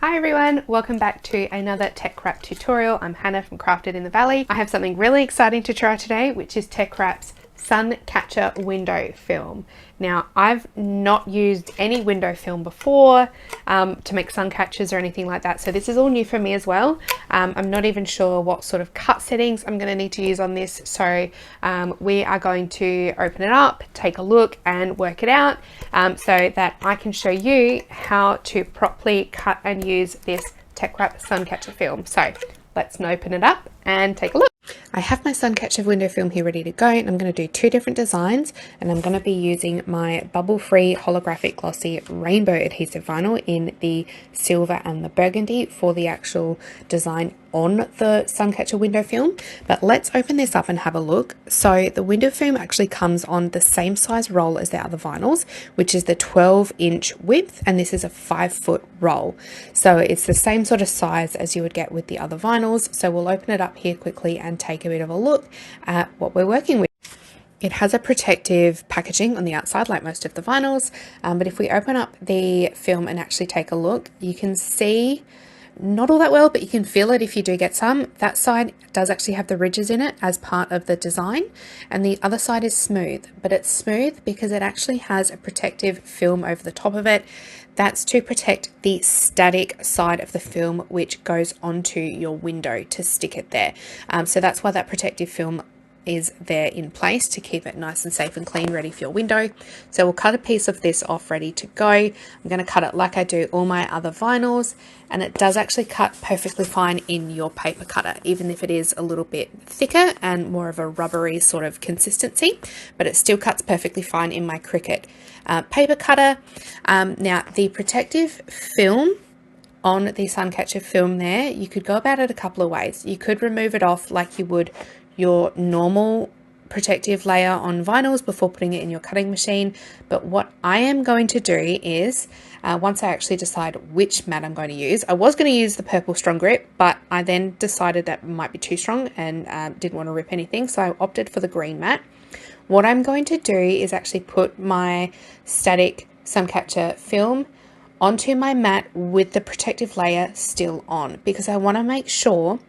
Hi everyone, welcome back to another TeckWrap tutorial. I'm Hannah from Crafted in the Valley. I have something really exciting to try today, which is TeckWrap's Suncatcher Window Film. Now, I've not used any window film before to make sun catchers or anything like that, so this is all new for me as well. I'm not even sure what sort of cut settings I'm going to need to use on this, so we are going to open it up, take a look and work it out so that I can show you how to properly cut and use this TeckWrap Suncatcher film. So let's open it up and take a look. I have my Suncatcher window film here ready to go, and I'm going to do two different designs, and I'm going to be using my bubble-free holographic glossy rainbow adhesive vinyl in the silver and the burgundy for the actual design on the Suncatcher window film. But let's open this up and have a look. So the window film actually comes on the same size roll as the other vinyls, which is the 12-inch width, and this is a 5-foot roll. So it's the same sort of size as you would get with the other vinyls. So we'll open it up here quickly and take a bit of a look at what we're working with. It has a protective packaging on the outside like most of the vinyls, but if we open up the film and actually take a look, you can see not all that well, but you can feel it if you do get some. That side does actually have the ridges in it as part of the design, and the other side is smooth, but it's smooth because it actually has a protective film over the top of it. That's to protect the static side of the film which goes onto your window to stick it there. So that's why that protective film is there in place to keep it nice and safe and clean, ready for your window. So we'll cut a piece of this off ready to go. I'm going to cut it like I do all my other vinyls, and it does actually cut perfectly fine in your paper cutter, even if it is a little bit thicker and more of a rubbery sort of consistency, but it still cuts perfectly fine in my Cricut paper cutter. Now the protective film on the Suncatcher film there, you could go about it a couple of ways. You could remove it off like you would your normal protective layer on vinyls before putting it in your cutting machine, but what I am going to do is once I actually decide which mat I'm going to use, I was going to use the purple strong grip, but I then decided that might be too strong and didn't want to rip anything, so I opted for the green mat. What I'm going to do is actually put my static Suncatcher film onto my mat with the protective layer still on, because I want to make sure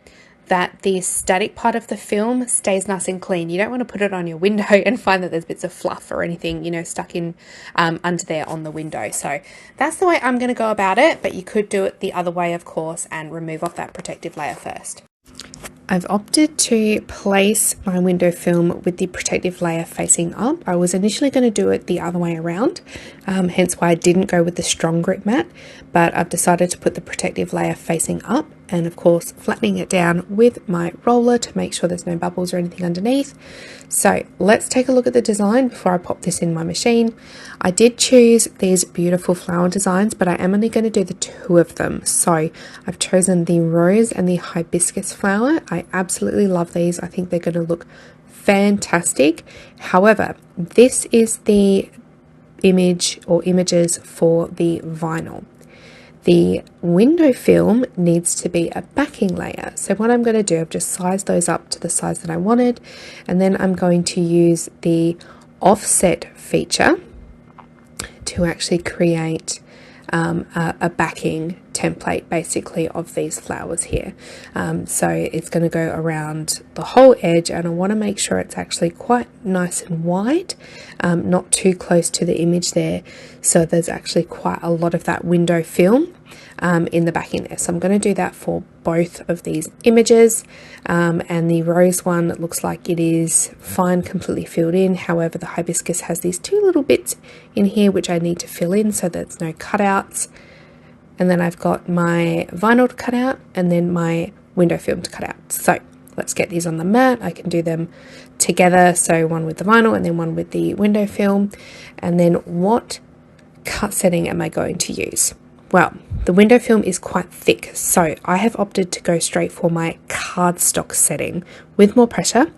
that the static part of the film stays nice and clean. You don't want to put it on your window and find that there's bits of fluff or anything, you know, stuck in under there on the window. So that's the way I'm going to go about it, but you could do it the other way, of course, and remove off that protective layer first. I've opted to place my window film with the protective layer facing up. I was initially going to do it the other way around, hence why I didn't go with the strong grip mat, but I've decided to put the protective layer facing up and of course flattening it down with my roller to make sure there's no bubbles or anything underneath. So let's take a look at the design before I pop this in my machine. I did choose these beautiful flower designs, but I am only going to do the two of them. So I've chosen the rose and the hibiscus flower. I absolutely love these. I think they're going to look fantastic. However, this is the image or images for the vinyl. The window film needs to be a backing layer. So what I'm going to do, I've just sized those up to the size that I wanted, and then I'm going to use the offset feature to actually create a backing template basically of these flowers here. So it's going to go around the whole edge, and I want to make sure it's actually quite nice and wide, not too close to the image there, so there's actually quite a lot of that window film in the backing there. So I'm going to do that for both of these images, and the rose one looks like it is fine, completely filled in. However, the hibiscus has these two little bits in here which I need to fill in so there's no cutouts. And then I've got my vinyl to cut out and then my window film to cut out. So let's get these on the mat. I can do them together, so one with the vinyl and then one with the window film. And then what cut setting am I going to use? Well, the window film is quite thick, so I have opted to go straight for my cardstock setting with more pressure.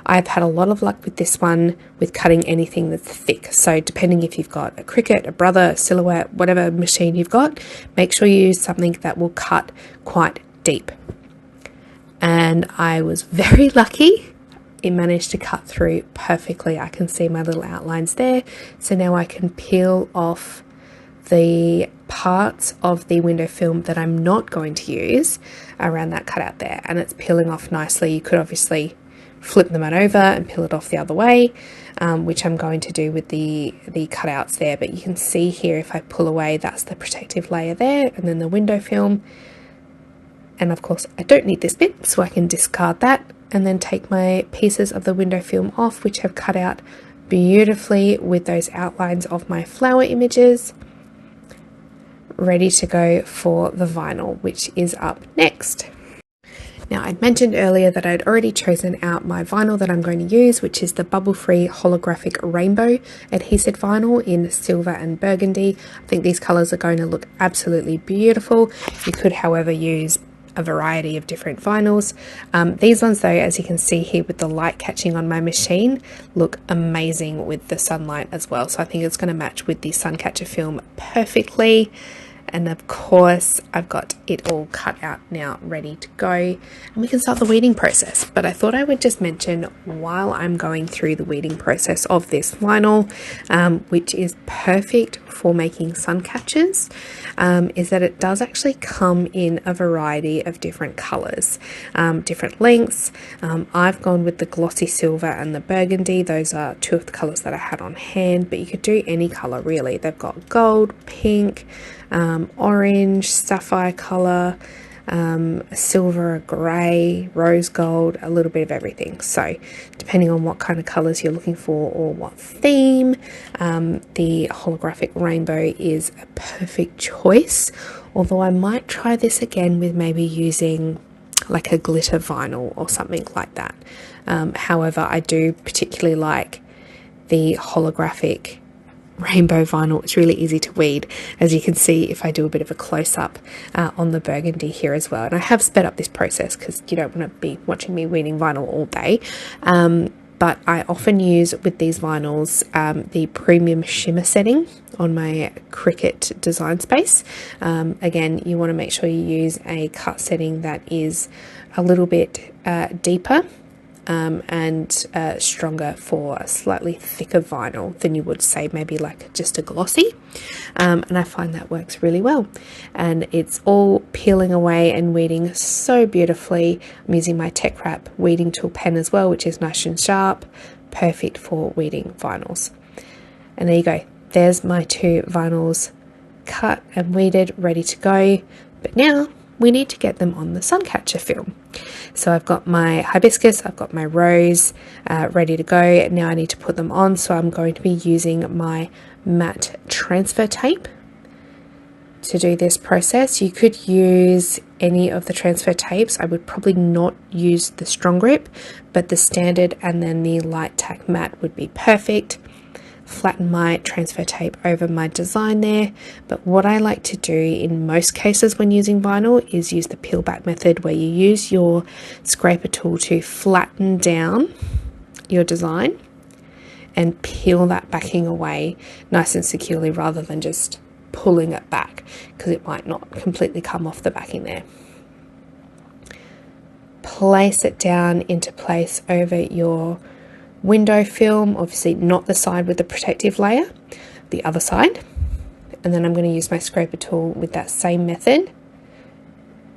I've had a lot of luck with this one with cutting anything that's thick, so depending if you've got a Cricut, a Brother, a Silhouette, whatever machine you've got, make sure you use something that will cut quite deep. And I was very lucky. It managed to cut through perfectly. I can see my little outlines there, so now I can peel off the parts of the window film that I'm not going to use around that cutout there, and it's peeling off nicely. You could obviously flip them on over and peel it off the other way, which I'm going to do with the cutouts there. But you can see here, if I pull away, that's the protective layer there, and then the window film. And of course I don't need this bit, so I can discard that and then take my pieces of the window film off, which have cut out beautifully with those outlines of my flower images, ready to go for the vinyl, which is up next. Now, I'd mentioned earlier that I'd already chosen out my vinyl that I'm going to use, which is the bubble-free holographic rainbow adhesive vinyl in silver and burgundy. I think these colours are going to look absolutely beautiful. You could, however, use a variety of different vinyls. These ones though, as you can see here with the light catching on my machine, look amazing with the sunlight as well. So I think it's going to match with the Suncatcher film perfectly. And of course, I've got it all cut out now, ready to go, and we can start the weeding process. But I thought I would just mention, while I'm going through the weeding process of this vinyl, which is perfect for making sun catchers, is that it does actually come in a variety of different colors, different lengths. I've gone with the glossy silver and the burgundy. Those are two of the colors that I had on hand, but you could do any color really. They've got gold, pink, orange, sapphire color, silver, grey, rose gold, a little bit of everything. So depending on what kind of colors you're looking for or what theme, the holographic rainbow is a perfect choice. Although I might try this again with maybe using like a glitter vinyl or something like that. However, I do particularly like the holographic rainbow vinyl. It's really easy to weed, as you can see if I do a bit of a close-up on the burgundy here as well. And I have sped up this process because you don't want to be watching me weeding vinyl all day. But I often use with these vinyls the premium shimmer setting on my Cricut design space. Again, you want to make sure you use a cut setting that is a little bit deeper and stronger for a slightly thicker vinyl than you would say maybe like just a glossy, and I find that works really well, and it's all peeling away and weeding so beautifully. I'm using my TeckWrap weeding tool pen as well, which is nice and sharp, perfect for weeding vinyls. And there you go, there's my two vinyls cut and weeded, ready to go. But now we need to get them on the Suncatcher film. So I've got my hibiscus, I've got my rose ready to go. Now I need to put them on, so I'm going to be using my matte transfer tape to do this process. You could use any of the transfer tapes. I would probably not use the strong grip, but the standard and then the light tack matte would be perfect. Flatten my transfer tape over my design there, but what I like to do in most cases when using vinyl is use the peel back method, where you use your scraper tool to flatten down your design and peel that backing away nice and securely, rather than just pulling it back, because it might not completely come off the backing there. Place it down into place over your window film, obviously not the side with the protective layer, the other side. And then I'm going to use my scraper tool with that same method,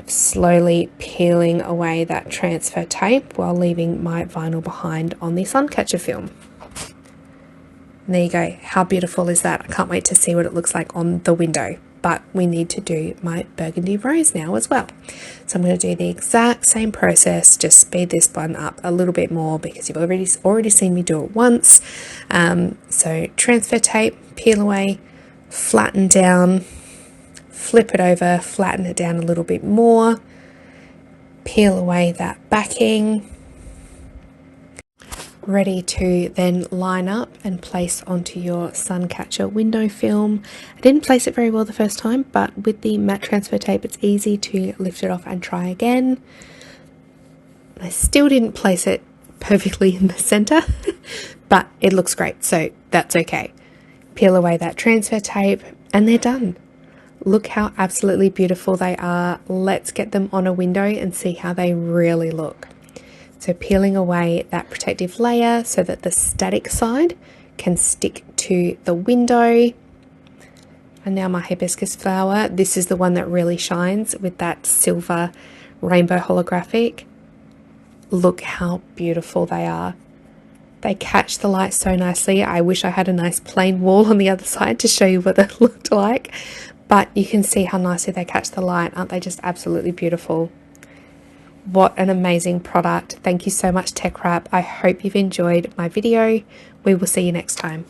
slowly peeling away that transfer tape while leaving my vinyl behind on the Suncatcher film. And there you go. How beautiful is that? I can't wait to see what it looks like on the window. But we need to do my burgundy rose now as well. So I'm going to do the exact same process, just speed this one up a little bit more because you've already seen me do it once. So transfer tape, peel away, flatten down, flip it over, flatten it down a little bit more, peel away that backing. Ready to then line up and place onto your Suncatcher window film. I didn't place it very well the first time, but with the matte transfer tape it's easy to lift it off and try again. I still didn't place it perfectly in the center, but it looks great, so that's okay. Peel away that transfer tape and they're done. Look how absolutely beautiful they are. Let's get them on a window and see how they really look. So peeling away that protective layer so that the static side can stick to the window. And now my hibiscus flower. This is the one that really shines with that silver rainbow holographic. Look how beautiful they are. They catch the light so nicely. I wish I had a nice plain wall on the other side to show you what they looked like. But you can see how nicely they catch the light. Aren't they just absolutely beautiful? What an amazing product. Thank you so much, TeckWrap. I hope you've enjoyed my video. We will see you next time.